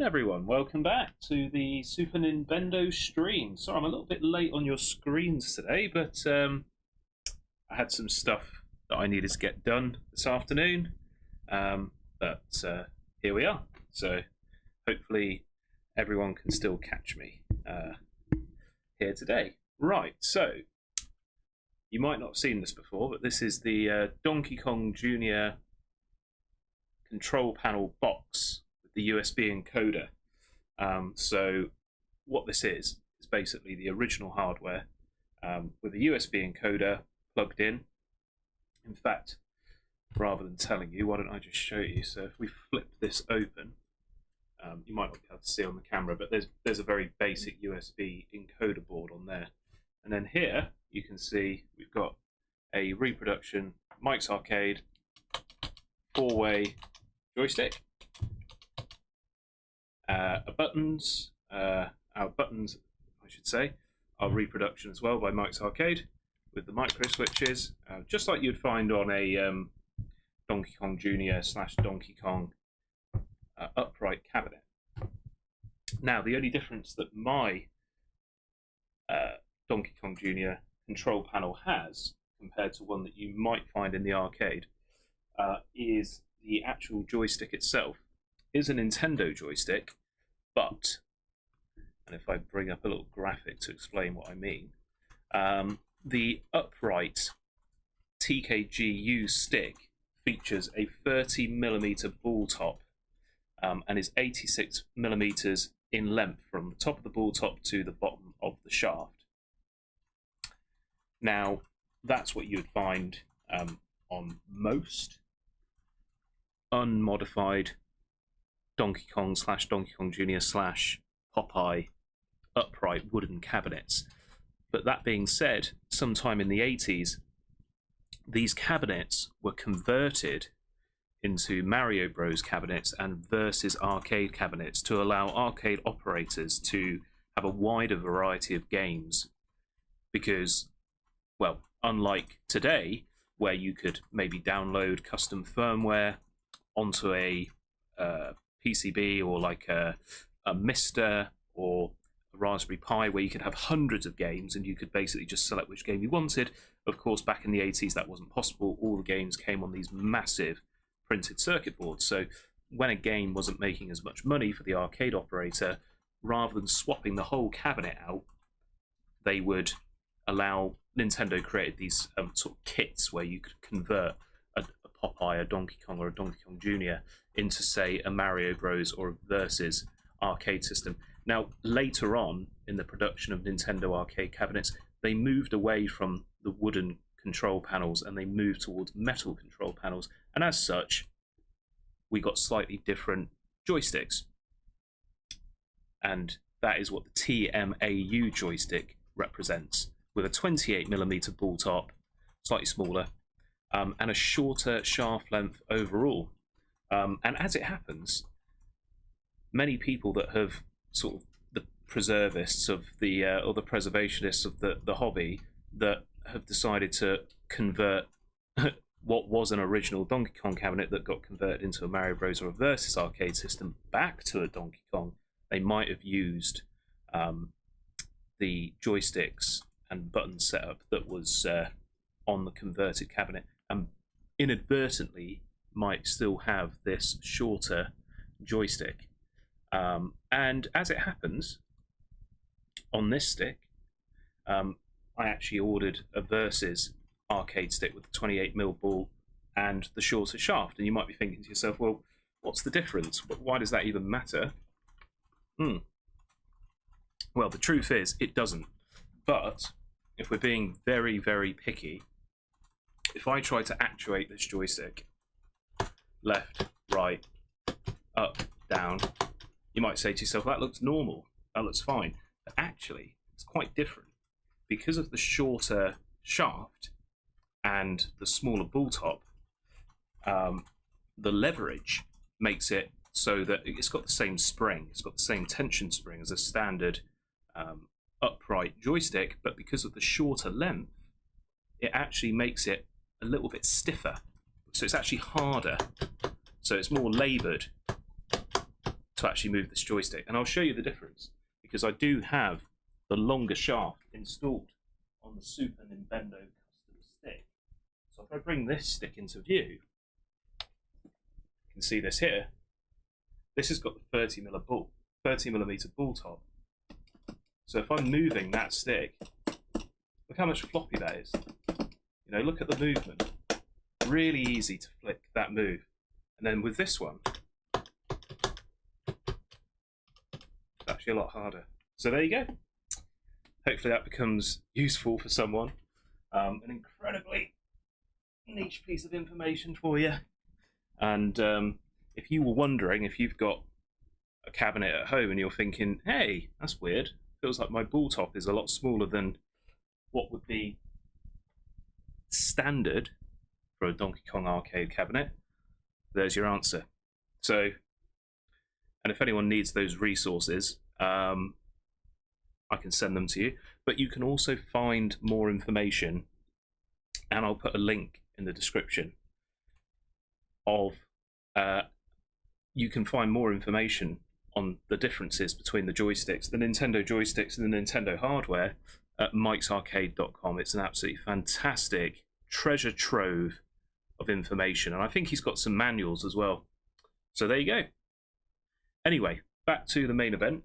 Everyone, welcome back to the Super Nintendo stream. Sorry, I'm a little bit late on your screens today, but I had some stuff that I needed to get done this afternoon. But here we are. So hopefully everyone can still catch me here today. Right, so you might not have seen this before, but this is the Donkey Kong Jr. control panel box the USB encoder. So what this is basically the original hardware with a USB encoder plugged in. In fact, rather than telling you, why don't I just show you? So if we flip this open, you might not be able to see on the camera, but there's a very basic USB encoder board on there. And then here you can see we've got a reproduction Mike's Arcade 4-way joystick. Our buttons, I should say, are reproduction as well by Mike's Arcade with the micro switches, just like you'd find on a Donkey Kong Jr. / Donkey Kong upright cabinet. Now, the only difference that my Donkey Kong Jr. control panel has compared to one that you might find in the arcade is the actual joystick itself. Is a Nintendo joystick, but, and if I bring up a little graphic to explain what I mean, the upright TKGU stick features a 30mm ball top and is 86mm in length from the top of the ball top to the bottom of the shaft. Now, that's what you would find on most unmodified Donkey Kong / Donkey Kong Jr. / Popeye upright wooden cabinets. But that being said, sometime in the 80s, these cabinets were converted into Mario Bros cabinets and Versus arcade cabinets to allow arcade operators to have a wider variety of games. Because, well, unlike today, where you could maybe download custom firmware onto a PCB or like a Mister or a Raspberry Pi, where you could have hundreds of games and you could basically just select which game you wanted. Of course, back in the 80s that wasn't possible. All the games came on these massive printed circuit boards. So when a game wasn't making as much money for the arcade operator, rather than swapping the whole cabinet out, they would allow Nintendo created these sort of kits where you could convert a Popeye, a Donkey Kong, or a Donkey Kong Jr. into, say, a Mario Bros. Or a Versus arcade system. Now, later on in the production of Nintendo arcade cabinets, they moved away from the wooden control panels and they moved towards metal control panels. And as such, we got slightly different joysticks. And that is what the TMAU joystick represents, with a 28mm ball top, slightly smaller, and a shorter shaft length overall. And as it happens, many people that have sort of the preservists of the or the preservationists of the hobby that have decided to convert what was an original Donkey Kong cabinet that got converted into a Mario Bros. Or a Versus arcade system back to a Donkey Kong, they might have used the joysticks and button setup that was on the converted cabinet, and inadvertently might still have this shorter joystick. And as it happens, on this stick, I actually ordered a Versus arcade stick with a 28mm ball and the shorter shaft. And you might be thinking to yourself, well, what's the difference? Why does that even matter? Well, the truth is, it doesn't. But if we're being very, very picky, if I try to actuate this joystick, left, right, up, down, you might say to yourself, that looks normal, that looks fine. But actually, it's quite different. Because of the shorter shaft and the smaller ball top, the leverage makes it so that it's got the same spring, it's got the same tension spring as a standard upright joystick, but because of the shorter length, it actually makes it a little bit stiffer. So it's actually harder. So it's more laboured to actually move this joystick. And I'll show you the difference, because I do have the longer shaft installed on the Super Nintendo custom stick. So if I bring this stick into view, you can see this here. This has got the 30mm ball top. So if I'm moving that stick, look how much floppy that is. You know, look at the movement. Really easy to flick that move. And then with this one, it's actually a lot harder. So there you go. Hopefully that becomes useful for someone. An incredibly niche piece of information for you. And if you were wondering if you've got a cabinet at home and you're thinking, hey, that's weird, feels like my ball top is a lot smaller than what would be standard for a Donkey Kong arcade cabinet, there's your answer. So, and if anyone needs those resources, I can send them to you. But you can also find more information, and I'll put a link in the description of, you can find more information on the differences between the joysticks, the Nintendo joysticks and the Nintendo hardware at mikesarcade.com. It's an absolutely fantastic treasure trove of information, and I think he's got some manuals as well. So there you go. Anyway, back to the main event.